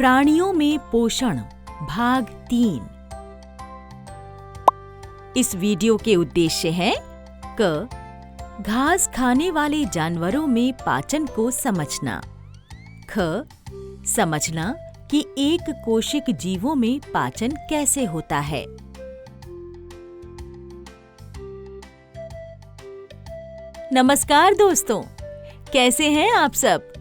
प्राणियों में पोषण भाग 3। इस वीडियो के उद्देश्य हैं क घास खाने वाले जानवरों में पाचन को समझना, ख समझना कि एक कोशिक जीवों में पाचन कैसे होता है। नमस्कार दोस्तों, कैसे हैं आप सब?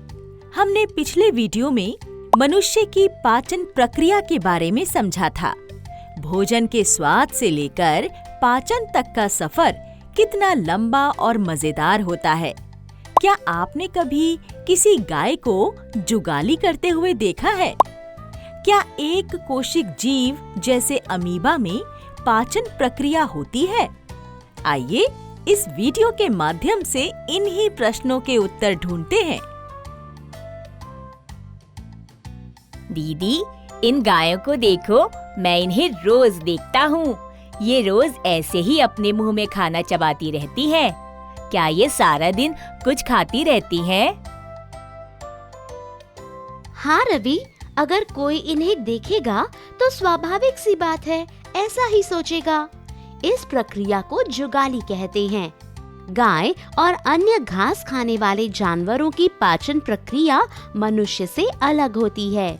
हमने पिछले वीडियो में मनुष्य की पाचन प्रक्रिया के बारे में समझा था। भोजन के स्वाद से लेकर पाचन तक का सफर कितना लंबा और मजेदार होता है। क्या आपने कभी किसी गाय को जुगाली करते हुए देखा है? क्या एक कोशिक जीव जैसे अमीबा में पाचन प्रक्रिया होती है? आइए इस वीडियो के माध्यम से इन्हीं प्रश्नों के उत्तर ढूंढते हैं। दीदी, इन गायों को देखो, मैं इन्हें रोज देखता हूँ। ये रोज ऐसे ही अपने मुंह में खाना चबाती रहती है। क्या ये सारा दिन कुछ खाती रहती हैं? हाँ रवि, अगर कोई इन्हें देखेगा तो स्वाभाविक सी बात है, ऐसा ही सोचेगा। इस प्रक्रिया को जुगाली कहते हैं। गाय और अन्य घास खाने वाले जानवरों की पाचन प्रक्रिया मनुष्य से अलग होती है।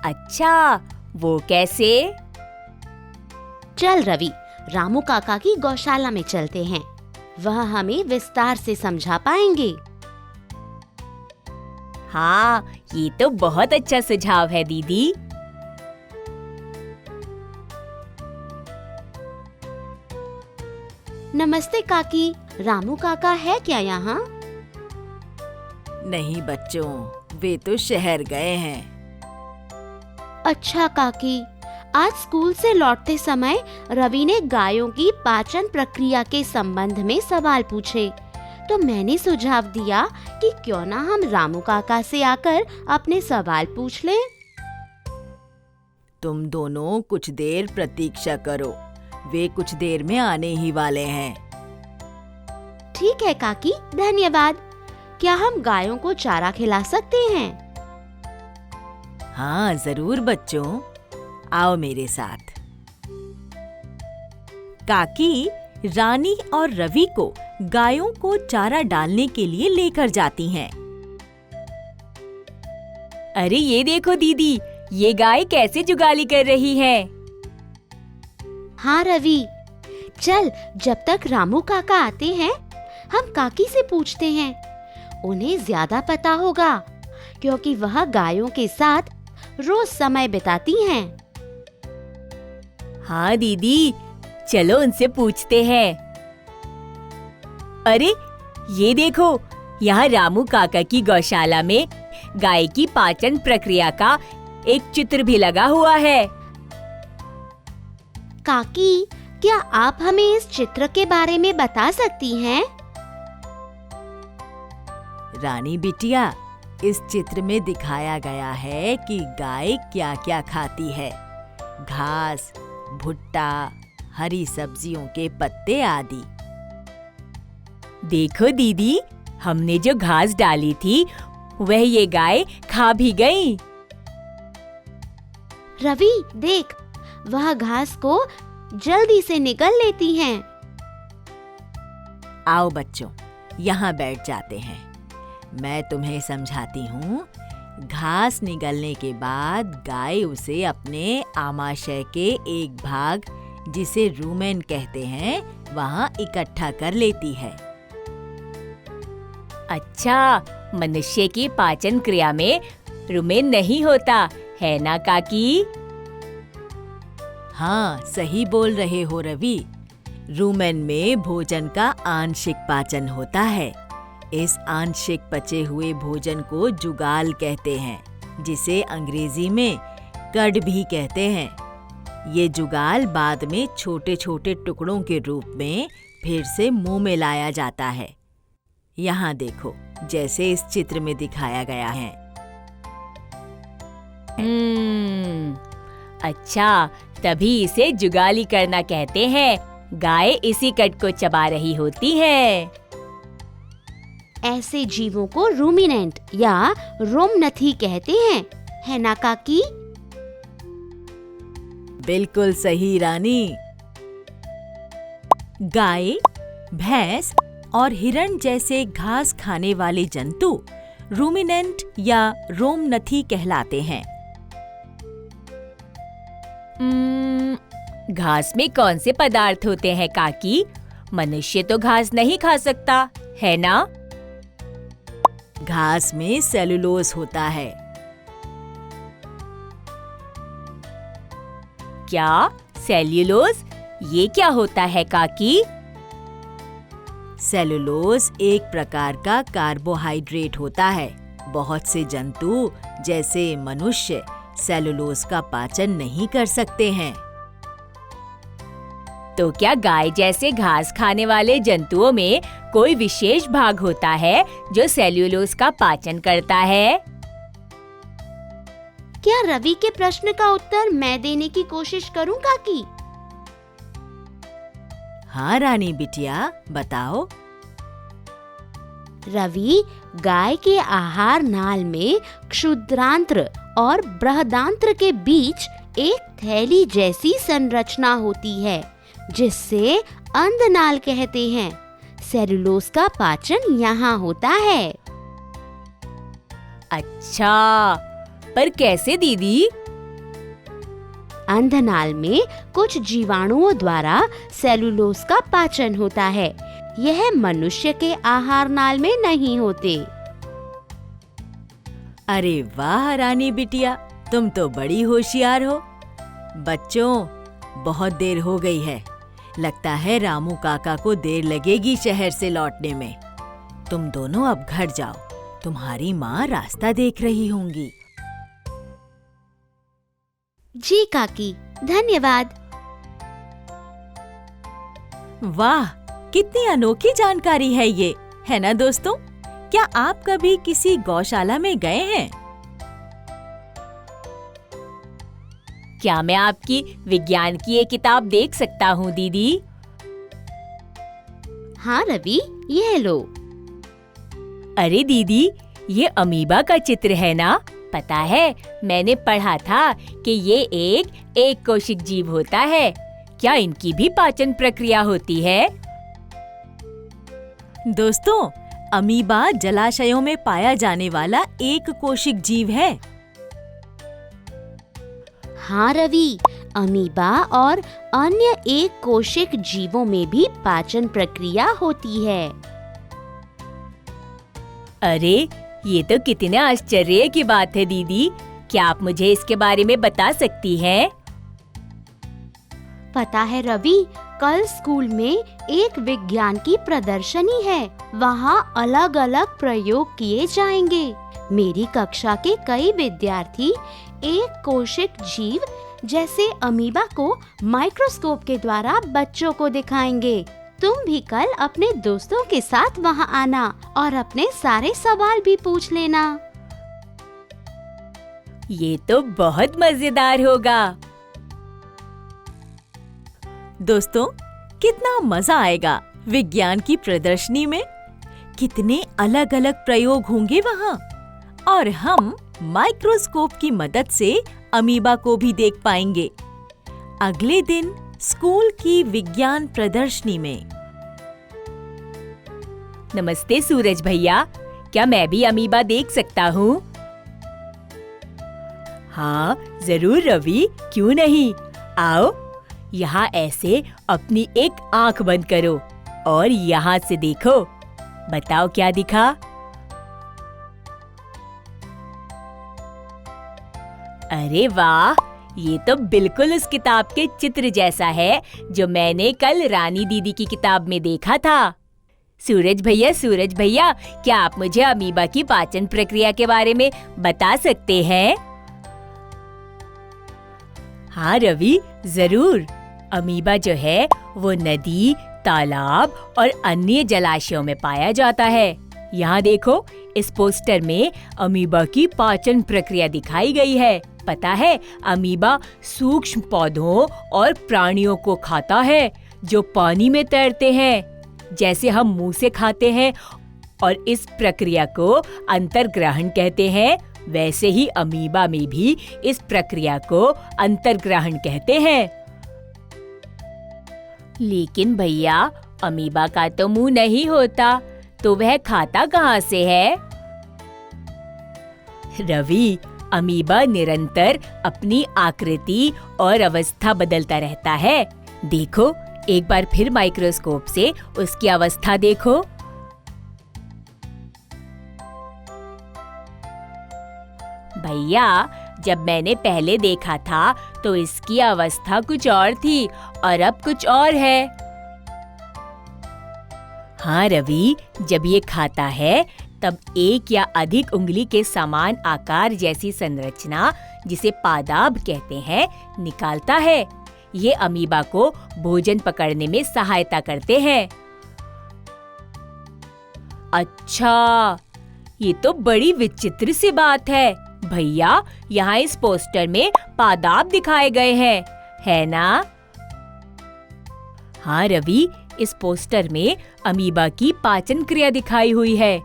अच्छा, वो कैसे? चल रवि, रामू काका की गौशाला में चलते हैं। वह हमें विस्तार से समझा पाएंगे। हाँ, ये तो बहुत अच्छा सुझाव है दीदी। नमस्ते काकी, रामू काका है क्या यहाँ? नहीं बच्चों, वे तो शहर गए हैं। अच्छा काकी, आज स्कूल से लौटते समय रवि ने गायों की पाचन प्रक्रिया के संबंध में सवाल पूछे, तो मैंने सुझाव दिया कि क्यों ना हम रामू काका से आकर अपने सवाल पूछ लें। तुम दोनों कुछ देर प्रतीक्षा करो, वे कुछ देर में आने ही वाले हैं। ठीक है काकी, धन्यवाद। क्या हम गायों को चारा खिला सकते हैं? हाँ जरूर बच्चों, आओ मेरे साथ। काकी रानी और रवि को गायों को चारा डालने के लिए लेकर जाती हैं। अरे ये देखो दीदी, ये गाय कैसे जुगाली कर रही है। हाँ रवि, चल जब तक रामू काका आते हैं हम काकी से पूछते हैं। उन्हें ज्यादा पता होगा क्योंकि वह गायों के साथ रोज समय बिताती हैं। हाँ दीदी, चलो उनसे पूछते हैं। अरे ये देखो, यहाँ रामू काका की गौशाला में गाय की पाचन प्रक्रिया का एक चित्र भी लगा हुआ है। काकी, क्या आप हमें इस चित्र के बारे में बता सकती हैं? रानी बिटिया, इस चित्र में दिखाया गया है कि गाय क्या क्या खाती है। घास, भुट्टा, हरी सब्जियों के पत्ते आदि। देखो दीदी, हमने जो घास डाली थी वह ये गाय खा भी गई। रवि देख, वह घास को जल्दी से निगल लेती हैं। आओ बच्चों, यहाँ बैठ जाते हैं। मैं तुम्हें समझाती हूँ। घास निगलने के बाद गाय उसे अपने आमाशय के एक भाग, जिसे रूमेन कहते हैं, वहाँ इकट्ठा कर लेती है। अच्छा, मनुष्य की पाचन क्रिया में रुमेन नहीं होता है ना काकी? हाँ, सही बोल रहे हो रवि। रूमेन में भोजन का आंशिक पाचन होता है। इस आंशिक पचे हुए भोजन को जुगाल कहते हैं, जिसे अंग्रेजी में कड भी कहते हैं। ये जुगाल बाद में छोटे छोटे टुकड़ों के रूप में फिर से मुंह में लाया जाता है। यहाँ देखो, जैसे इस चित्र में दिखाया गया है। अच्छा, तभी इसे जुगाली करना कहते हैं। गाय इसी कट को चबा रही होती है। ऐसे जीवों को रूमिनेंट या रोमनथी कहते हैं, है ना काकी? बिल्कुल सही रानी। गाय, भैंस और हिरण जैसे घास खाने वाले जंतु रूमिनेंट या रोमनथी कहलाते हैं। घास में कौन से पदार्थ होते हैं काकी? मनुष्य तो घास नहीं खा सकता, है ना? घास में सेलुलोज होता है। क्या सेल्यूलोज? ये क्या होता है काकी? सेलुलोज एक प्रकार का कार्बोहाइड्रेट होता है। बहुत से जंतु जैसे मनुष्य सेलुलोज का पाचन नहीं कर सकते हैं। तो क्या गाय जैसे घास खाने वाले जंतुओं में कोई विशेष भाग होता है जो सेल्यूलोज का पाचन करता है? क्या रवि के प्रश्न का उत्तर मैं देने की कोशिश करूं काकी? हाँ रानी बिटिया, बताओ। रवि, गाय के आहार नाल में क्षुद्रांत्र और बृहदांत्र के बीच एक थैली जैसी संरचना होती है, जिससे अंधनाल कहते हैं। सेलुलोज का पाचन यहाँ होता है। अच्छा, पर कैसे दीदी? अंधनाल में कुछ जीवाणुओं द्वारा सेलुलोज का पाचन होता है। यह मनुष्य के आहार नाल में नहीं होते। अरे वाह रानी बिटिया, तुम तो बड़ी होशियार हो। बच्चों, बहुत देर हो गई है। लगता है रामू काका को देर लगेगी शहर से लौटने में। तुम दोनों अब घर जाओ, तुम्हारी माँ रास्ता देख रही होंगी। जी काकी, धन्यवाद। वाह, कितनी अनोखी जानकारी है ये, है ना दोस्तों? क्या आप कभी किसी गौशाला में गए हैं? क्या मैं आपकी विज्ञान की ये किताब देख सकता हूँ दीदी? हाँ रवि, यह लो। अरे दीदी, ये अमीबा का चित्र है ना? पता है, मैंने पढ़ा था कि ये एक कोशिक जीव होता है। क्या इनकी भी पाचन प्रक्रिया होती है? दोस्तों, अमीबा जलाशयों में पाया जाने वाला एक कोशिक जीव है। हाँ रवि, अमीबा और अन्य एक कोशिक जीवों में भी पाचन प्रक्रिया होती है। अरे, ये तो कितने आश्चर्य की बात है दीदी। क्या आप मुझे इसके बारे में बता सकती हैं? पता है रवि, कल स्कूल में एक विज्ञान की प्रदर्शनी है। वहाँ अलग अलग प्रयोग किए जाएंगे। मेरी कक्षा के कई विद्यार्थी एक कोशिक जीव जैसे अमीबा को माइक्रोस्कोप के द्वारा बच्चों को दिखाएंगे। तुम भी कल अपने दोस्तों के साथ वहाँ आना और अपने सारे सवाल भी पूछ लेना। ये तो बहुत मजेदार होगा। दोस्तों, कितना मजा आएगा विज्ञान की प्रदर्शनी में। कितने अलग अलग प्रयोग होंगे वहाँ, और हम माइक्रोस्कोप की मदद से अमीबा को भी देख पाएंगे। अगले दिन स्कूल की विज्ञान प्रदर्शनी में। नमस्ते सूरज भैया, क्या मैं भी अमीबा देख सकता हूँ? हाँ जरूर रवि, क्यों नहीं। आओ, यहाँ ऐसे अपनी एक आंख बंद करो और यहाँ से देखो। बताओ क्या दिखा? अरे वाह, ये तो बिल्कुल उस किताब के चित्र जैसा है जो मैंने कल रानी दीदी की किताब में देखा था। सूरज भैया, क्या आप मुझे अमीबा की पाचन प्रक्रिया के बारे में बता सकते हैं? हाँ रवि, जरूर। अमीबा जो है वो नदी, तालाब और अन्य जलाशयों में पाया जाता है। यहाँ देखो, इस पोस्टर में अमीबा की पाचन प्रक्रिया दिखाई गई है। पता है, अमीबा सूक्ष्म पौधों और प्राणियों को खाता है जो पानी में तैरते हैं, जैसे हम मुंह से खाते हैं और इस प्रक्रिया को अंतर्ग्रहण कहते हैं। वैसे ही अमीबा में भी इस प्रक्रिया को अंतर्ग्रहण कहते हैं। लेकिन भैया, अमीबा का तो मुंह नहीं होता, तो वह खाता कहाँ से है? रवि, अमीबा निरंतर अपनी आकृति और अवस्था बदलता रहता है। देखो, एक बार फिर माइक्रोस्कोप से उसकी अवस्था देखो। भैया, जब मैंने पहले देखा था तो इसकी अवस्था कुछ और थी और अब कुछ और है। हाँ रवि, जब ये खाता है तब एक या अधिक उंगली के समान आकार जैसी संरचना, जिसे पादाब कहते हैं, निकालता है। ये अमीबा को भोजन पकड़ने में सहायता करते हैं। अच्छा, ये तो बड़ी विचित्र सी बात है। भैया, यहाँ इस पोस्टर में पादाब दिखाए गए हैं, है ना? हाँ रवि, इस पोस्टर में अमीबा की पाचन क्रिया दिखाई हुई है।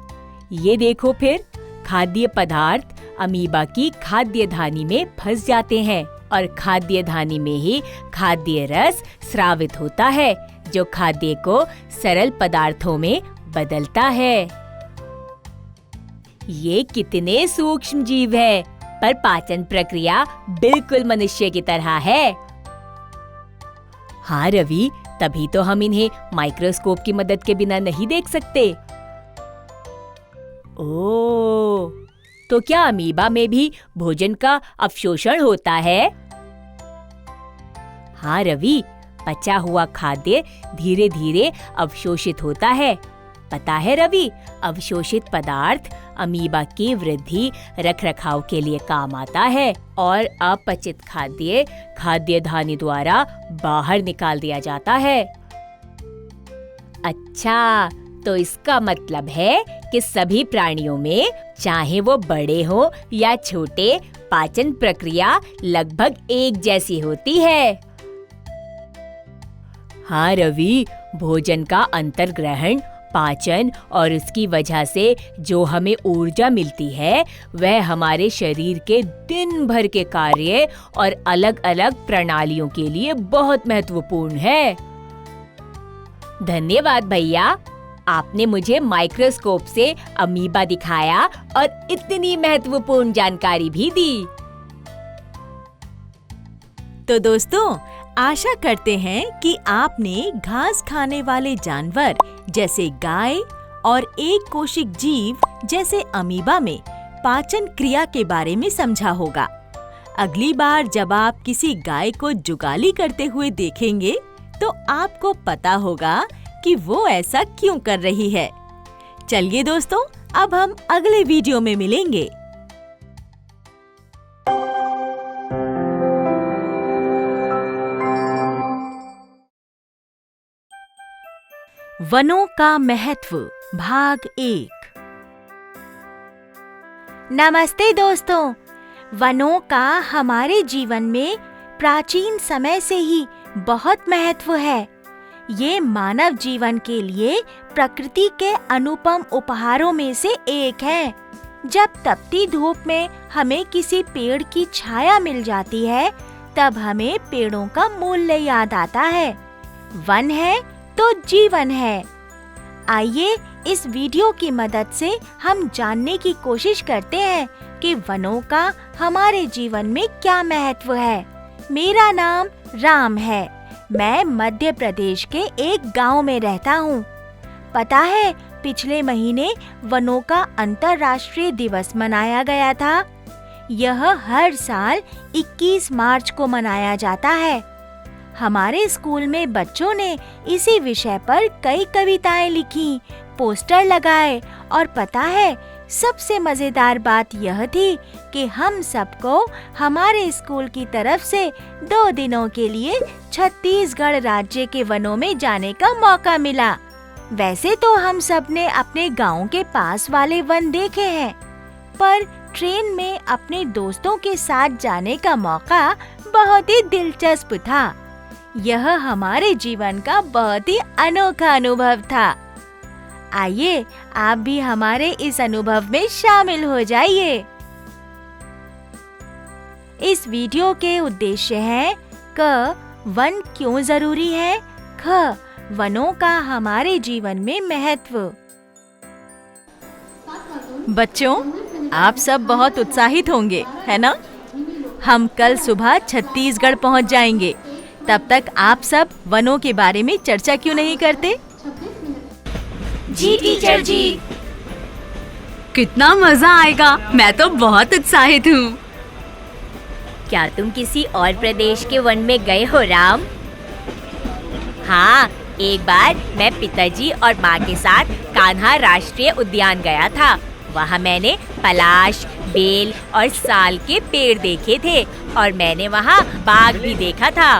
ये देखो फिर, खाद्य पदार्थ अमीबा की खाद्य धानी में फंस जाते हैं और खाद्य धानी में ही खाद्य रस स्रावित होता है, जो खाद्य को सरल पदार्थों में बदलता है। ये कितने सूक्ष्म जीव है, पर पाचन प्रक्रिया बिल्कुल मनुष्य की तरह है। हाँ रवि, तभी तो हम इन्हें माइक्रोस्कोप की मदद के बिना नहीं देख सकते। ओह, तो क्या अमीबा में भी भोजन का अवशोषण होता है? हाँ रवि, पचा हुआ खाद्य धीरे धीरे अवशोषित होता है। पता है रवि, अवशोषित पदार्थ अमीबा की वृद्धि रखरखाव के लिए काम आता है और अपचित खाद्य खाद्य धानी द्वारा बाहर निकाल दिया जाता है। अच्छा, तो इसका मतलब है कि सभी प्राणियों में, चाहे वो बड़े हो या छोटे, पाचन प्रक्रिया लगभग एक जैसी होती है। हाँ रवि, भोजन का अंतर्ग्रहण, पाचन और उसकी वजह से जो हमें ऊर्जा मिलती है, वह हमारे शरीर के दिन भर के कार्य और अलग-अलग प्रणालियों के लिए बहुत महत्वपूर्ण है। धन्यवाद भैया, आपने मुझे माइक्रोस्कोप से अमीबा दिखाया और इतनी महत्वपूर्ण जानकारी भी दी। तो दोस्तों, आशा करते हैं कि आपने घास खाने वाले जानवर जैसे गाय और एक कोशिक जीव जैसे अमीबा में पाचन क्रिया के बारे में समझा होगा। अगली बार जब आप किसी गाय को जुगाली करते हुए देखेंगे तो आपको पता होगा कि वो ऐसा क्यों कर रही है। चलिए दोस्तों, अब हम अगले वीडियो में मिलेंगे। वनों का महत्व भाग 1। नमस्ते दोस्तों। वनों का हमारे जीवन में प्राचीन समय से ही बहुत महत्व है। ये मानव जीवन के लिए प्रकृति के अनुपम उपहारों में से एक है। जब तपती धूप में हमें किसी पेड़ की छाया मिल जाती है, तब हमें पेड़ों का मूल्य याद आता है। वन है तो जीवन है। आइए इस वीडियो की मदद से हम जानने की कोशिश करते हैं कि वनों का हमारे जीवन में क्या महत्व है। मेरा नाम राम है। मैं मध्य प्रदेश के एक गांव में रहता हूँ। पता है, पिछले महीने वनों का अंतर्राष्ट्रीय दिवस मनाया गया था। यह हर साल 21 मार्च को मनाया जाता है। हमारे स्कूल में बच्चों ने इसी विषय पर कई कविताएं लिखी, पोस्टर लगाए और पता है, सबसे मजेदार बात यह थी कि हम सबको हमारे स्कूल की तरफ से 2 दिनों के लिए छत्तीसगढ़ राज्य के वनों में जाने का मौका मिला। वैसे तो हम सब ने अपने गांव के पास वाले वन देखे हैं, पर ट्रेन में अपने दोस्तों के साथ जाने का मौका बहुत ही दिलचस्प था। यह हमारे जीवन का बहुत ही अनोखा अनुभव था। आइए आप भी हमारे इस अनुभव में शामिल हो जाइए। इस वीडियो के उद्देश्य हैं क वन क्यों जरूरी है, ख वनों का हमारे जीवन में महत्व। बच्चों, आप सब बहुत उत्साहित होंगे, है ना? हम कल सुबह छत्तीसगढ़ पहुंच जाएंगे। तब तक आप सब वनों के बारे में चर्चा क्यों नहीं करते? जी टीचर जी। कितना मजा आएगा, मैं तो बहुत उत्साहित हूँ। क्या तुम किसी और प्रदेश के वन में गए हो राम? हाँ, एक बार मैं पिताजी और माँ के साथ कान्हा राष्ट्रीय उद्यान गया था। वहाँ मैंने पलाश, बेल और साल के पेड़ देखे थे और मैंने वहाँ बाघ भी देखा था।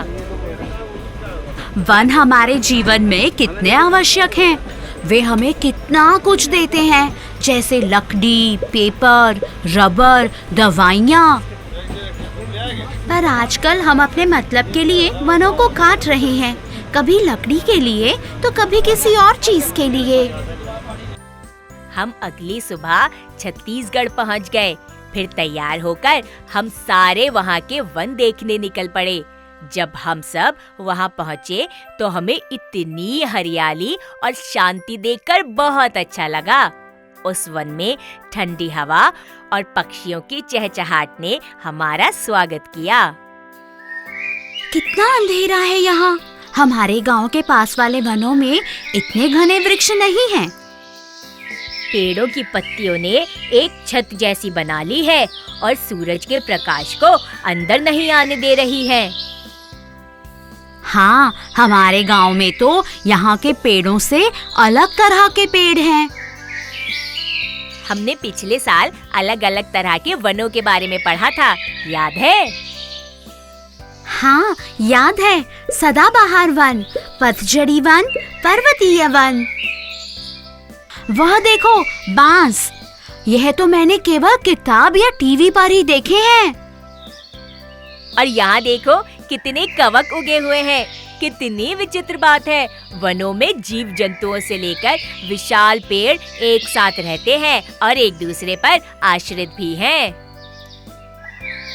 वन हमारे जीवन में कितने आवश्यक हैं। वे हमें कितना कुछ देते हैं, जैसे लकड़ी, पेपर, रबर, दवाइयाँ। पर आजकल हम अपने मतलब के लिए वनों को काट रहे हैं, कभी लकड़ी के लिए तो कभी किसी और चीज के लिए। हम अगली सुबह छत्तीसगढ़ पहुँच गए। फिर तैयार होकर हम सारे वहाँ के वन देखने निकल पड़े। जब हम सब वहाँ पहुँचे तो हमें इतनी हरियाली और शांति देखकर बहुत अच्छा लगा। उस वन में ठंडी हवा और पक्षियों की चहचहाट ने हमारा स्वागत किया। कितना अंधेरा है यहाँ। हमारे गांव के पास वाले वनों में इतने घने वृक्ष नहीं हैं। पेड़ों की पत्तियों ने एक छत जैसी बना ली है और सूरज के प्रकाश को अंदर नहीं आने दे रही है। हाँ, हमारे गांव में तो यहाँ के पेड़ों से अलग तरह के पेड़ हैं। हमने पिछले साल अलग अलग तरह के वनों के बारे में पढ़ा था, याद है? हाँ, याद है। सदाबहार वन, पतझड़ी वन, पर्वतीय वन। वह देखो, बांस। यह तो मैंने केवल किताब या टीवी पर ही देखे हैं। और यहाँ देखो कितने कवक उगे हुए हैं। कितनी विचित्र बात है, वनों में जीव जंतुओं से लेकर विशाल पेड़ एक साथ रहते हैं और एक दूसरे पर आश्रित भी हैं।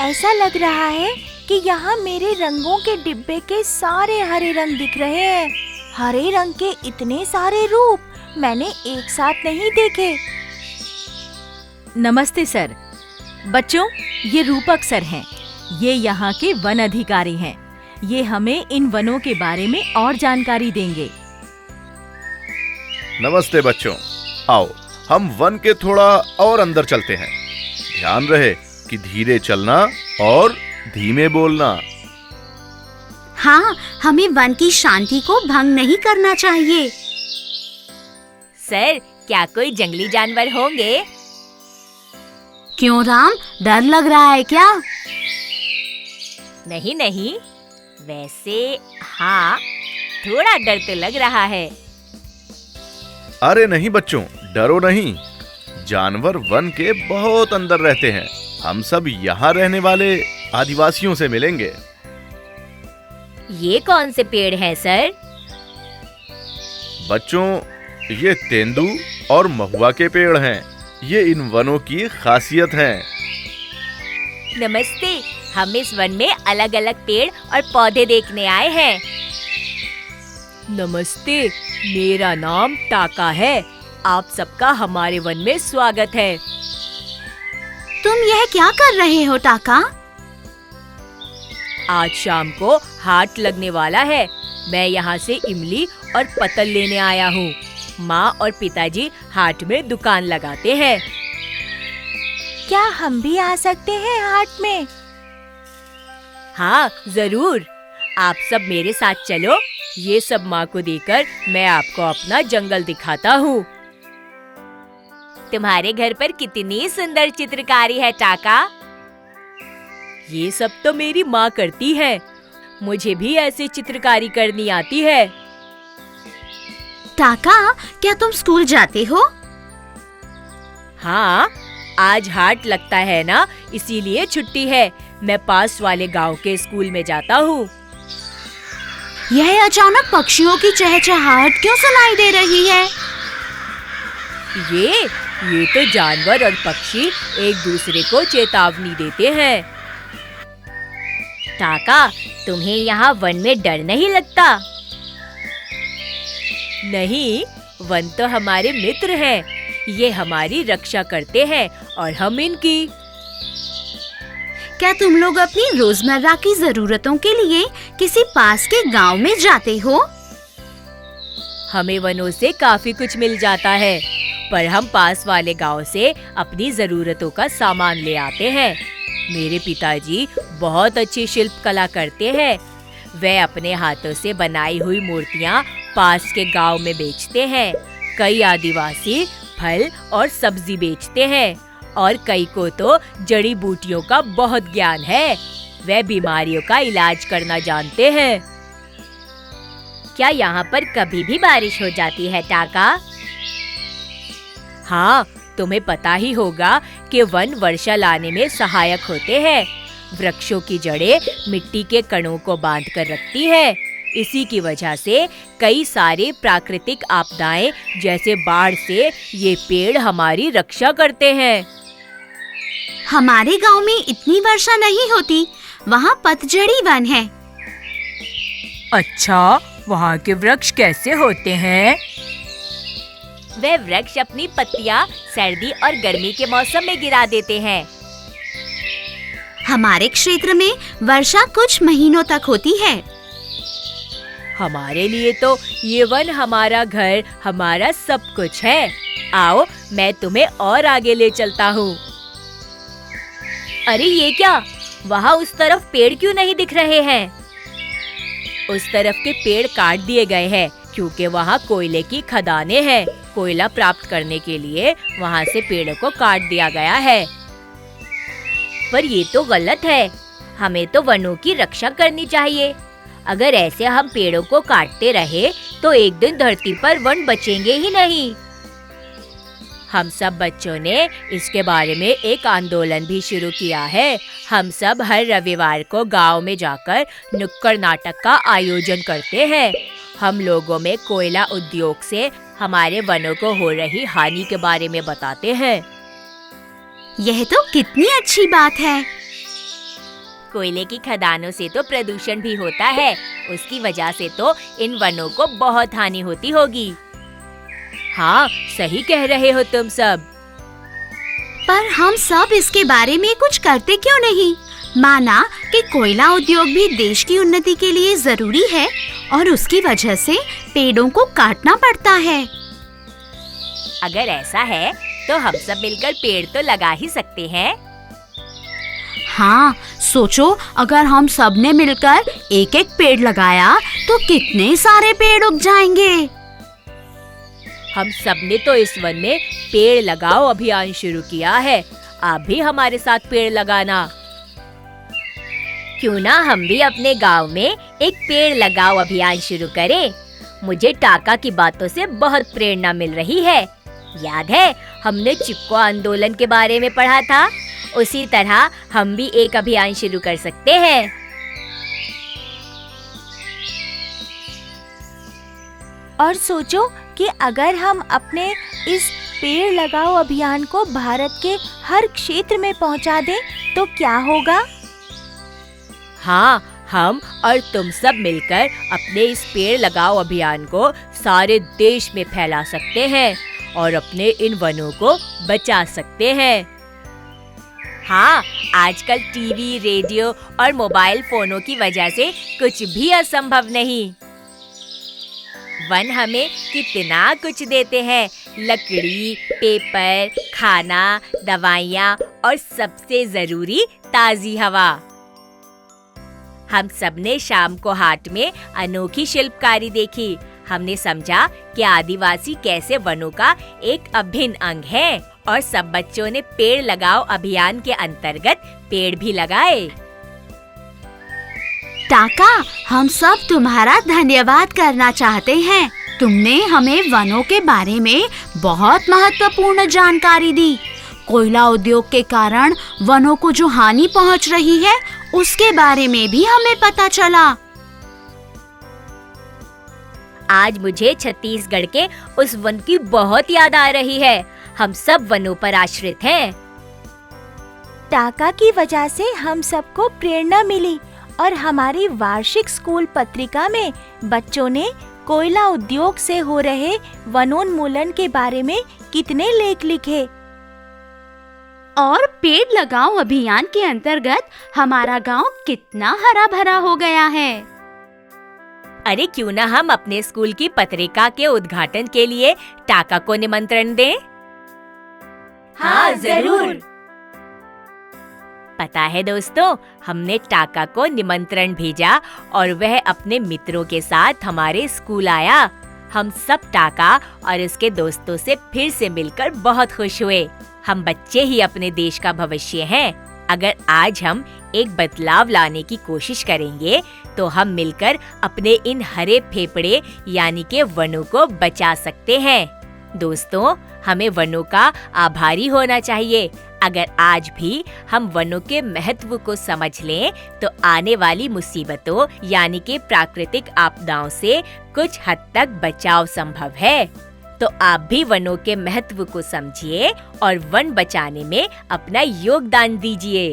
ऐसा लग रहा है कि यहाँ मेरे रंगों के डिब्बे के सारे हरे रंग दिख रहे हैं। हरे रंग के इतने सारे रूप मैंने एक साथ नहीं देखे। नमस्ते सर। बच्चों, ये रूपक सर हैं। ये यहाँ के वन अधिकारी हैं। ये हमें इन वनों के बारे में और जानकारी देंगे। नमस्ते बच्चों, आओ हम वन के थोड़ा और अंदर चलते हैं। ध्यान रहे कि धीरे चलना और धीमे बोलना। हाँ, हमें वन की शांति को भंग नहीं करना चाहिए। सर, क्या कोई जंगली जानवर होंगे? क्यों राम, डर लग रहा है क्या? नहीं नहीं, वैसे हाँ, थोड़ा डर तो लग रहा है। अरे नहीं बच्चों, डरो नहीं। जानवर वन के बहुत अंदर रहते हैं। हम सब यहाँ रहने वाले आदिवासियों से मिलेंगे। ये कौन से पेड़ हैं सर? बच्चों, ये तेंदू और महुआ के पेड़ हैं। ये इन वनों की खासियत है। नमस्ते, हम इस वन में अलग अलग पेड़ और पौधे देखने आए हैं। नमस्ते, मेरा नाम टाका है। आप सबका हमारे वन में स्वागत है। तुम यह क्या कर रहे हो टाका? आज शाम को हाट लगने वाला है। मैं यहाँ से इमली और पतल लेने आया हूँ। माँ और पिताजी हाट में दुकान लगाते हैं। क्या हम भी आ सकते हैं हाट में? हाँ जरूर, आप सब मेरे साथ चलो। ये सब माँ को देकर मैं आपको अपना जंगल दिखाता हूँ। तुम्हारे घर पर कितनी सुंदर चित्रकारी है टाका। ये सब तो मेरी माँ करती है। मुझे भी ऐसी चित्रकारी करनी आती है। टाका, क्या तुम स्कूल जाते हो? हाँ, आज हाट लगता है ना, इसीलिए छुट्टी है। मैं पास वाले गांव के स्कूल में जाता हूँ। यह अचानक पक्षियों की चहचहाहट क्यों सुनाई दे रही है? ये तो जानवर और पक्षी एक दूसरे को चेतावनी देते हैं। टाका, तुम्हें यहाँ वन में डर नहीं लगता? नहीं, वन तो हमारे मित्र हैं। ये हमारी रक्षा करते हैं और हम इनकी। क्या तुम लोग अपनी रोजमर्रा की जरूरतों के लिए किसी पास के गांव में जाते हो? हमें वनों से काफी कुछ मिल जाता है, पर हम पास वाले गांव से अपनी जरूरतों का सामान ले आते हैं। मेरे पिताजी बहुत अच्छी शिल्प कला करते हैं। वे अपने हाथों से बनाई हुई मूर्तियां पास के गांव में बेचते हैं। कई आदिवासी फल और सब्जी बेचते हैं और कई को तो जड़ी बूटियों का बहुत ज्ञान है। वे बीमारियों का इलाज करना जानते हैं। क्या यहाँ पर कभी भी बारिश हो जाती है टाका? हाँ, तुम्हें पता ही होगा कि वन वर्षा लाने में सहायक होते हैं। वृक्षों की जड़ें मिट्टी के कणों को बांध कर रखती है। इसी की वजह से कई सारे प्राकृतिक आपदाएं जैसे बाढ़ से ये पेड़ हमारी रक्षा करते हैं। हमारे गांव में इतनी वर्षा नहीं होती, वहाँ पतझड़ी वन है। अच्छा, वहाँ के वृक्ष कैसे होते हैं? वे वृक्ष अपनी पत्तियाँ सर्दी और गर्मी के मौसम में गिरा देते हैं। हमारे क्षेत्र में वर्षा कुछ महीनों तक होती है। हमारे लिए तो ये वन हमारा घर, हमारा सब कुछ है। आओ, मैं तुम्हें और आगे ले चलता हूँ। अरे ये क्या? वहाँ उस तरफ पेड़ क्यों नहीं दिख रहे हैं? उस तरफ के पेड़ काट दिए गए हैं क्योंकि वहाँ कोयले की खदानें हैं। कोयला प्राप्त करने के लिए वहाँ से पेड़ों को काट दिया गया है। पर ये तो गलत है। हमें तो वनों की रक्षा करनी चाहिए। अगर ऐसे हम पेड़ों को काटते रहे तो एक दिन धरती पर वन बचेंगे ही नहीं। हम सब बच्चों ने इसके बारे में एक आंदोलन भी शुरू किया है। हम सब हर रविवार को गांव में जाकर नुक्कड़ नाटक का आयोजन करते हैं। हम लोगों में कोयला उद्योग से हमारे वनों को हो रही हानि के बारे में बताते हैं। यह तो कितनी अच्छी बात है। कोयले की खदानों से तो प्रदूषण भी होता है। उसकी वजह से तो इन वनों को बहुत हानि होती होगी। हाँ, सही कह रहे हो तुम सब। पर हम सब इसके बारे में कुछ करते क्यों नहीं? माना कि कोयला उद्योग भी देश की उन्नति के लिए जरूरी है और उसकी वजह से पेड़ों को काटना पड़ता है। अगर ऐसा है तो हम सब मिलकर पेड़ तो लगा ही सकते हैं। हाँ, सोचो अगर हम सब ने मिलकर एक एक पेड़ लगाया तो कितने सारे पेड़ उग जाएंगे। हम सब ने तो इस वन में पेड़ लगाओ अभियान शुरू किया है। आप भी हमारे साथ पेड़ लगाना। क्यों ना हम भी अपने गांव में एक पेड़ लगाओ अभियान शुरू करें। मुझे टाका की बातों से बहुत प्रेरणा मिल रही है। याद है हमने चिपको आंदोलन के बारे में पढ़ा था? उसी तरह हम भी एक अभियान शुरू कर सकते हैं। और सोचो कि अगर हम अपने इस पेड़ लगाओ अभियान को भारत के हर क्षेत्र में पहुंचा दें तो क्या होगा? हाँ, हम और तुम सब मिलकर अपने इस पेड़ लगाओ अभियान को सारे देश में फैला सकते हैं और अपने इन वनों को बचा सकते हैं। हाँ, आजकल टीवी, रेडियो और मोबाइल फोनों की वजह से कुछ भी असंभव नहीं। वन हमें कितना कुछ देते हैं। लकड़ी, पेपर, खाना, दवाइयाँ और सबसे जरूरी ताज़ी हवा। हम सबने शाम को हाट में अनोखी शिल्पकारी देखी। हमने समझा कि आदिवासी कैसे वनों का एक अभिन्न अंग है और सब बच्चों ने पेड़ लगाओ अभियान के अंतर्गत पेड़ भी लगाए। टाका, हम सब तुम्हारा धन्यवाद करना चाहते हैं। तुमने हमें वनों के बारे में बहुत महत्वपूर्ण जानकारी दी। कोयला उद्योग के कारण वनों को जो हानि पहुंच रही है उसके बारे में भी हमें पता चला। आज मुझे छत्तीसगढ़ के उस वन की बहुत याद आ रही है। हम सब वनों पर आश्रित हैं। टाका की वजह से हम सबको प्रेरणा मिली और हमारी वार्षिक स्कूल पत्रिका में बच्चों ने कोयला उद्योग से हो रहे वनोन्मूलन के बारे में कितने लेख लिखे। और पेड़ लगाओ अभियान के अंतर्गत हमारा गांव कितना हरा भरा हो गया है। अरे क्यों ना हम अपने स्कूल की पत्रिका के उद्घाटन के लिए टाका को निमंत्रण दें? हाँ, जरूर। पता है दोस्तों, हमने टाका को निमंत्रण भेजा और वह अपने मित्रों के साथ हमारे स्कूल आया। हम सब टाका और उसके दोस्तों से फिर से मिलकर बहुत खुश हुए। हम बच्चे ही अपने देश का भविष्य हैं। अगर आज हम एक बदलाव लाने की कोशिश करेंगे तो हम मिलकर अपने इन हरे फेफड़े यानी के वनों को बचा सकते हैं। दोस्तों, हमें वनों का आभारी होना चाहिए। अगर आज भी हम वनों के महत्व को समझ लें तो आने वाली मुसीबतों यानी के प्राकृतिक आपदाओं से कुछ हद तक बचाव संभव है। तो आप भी वनों के महत्व को समझिए और वन बचाने में अपना योगदान दीजिए।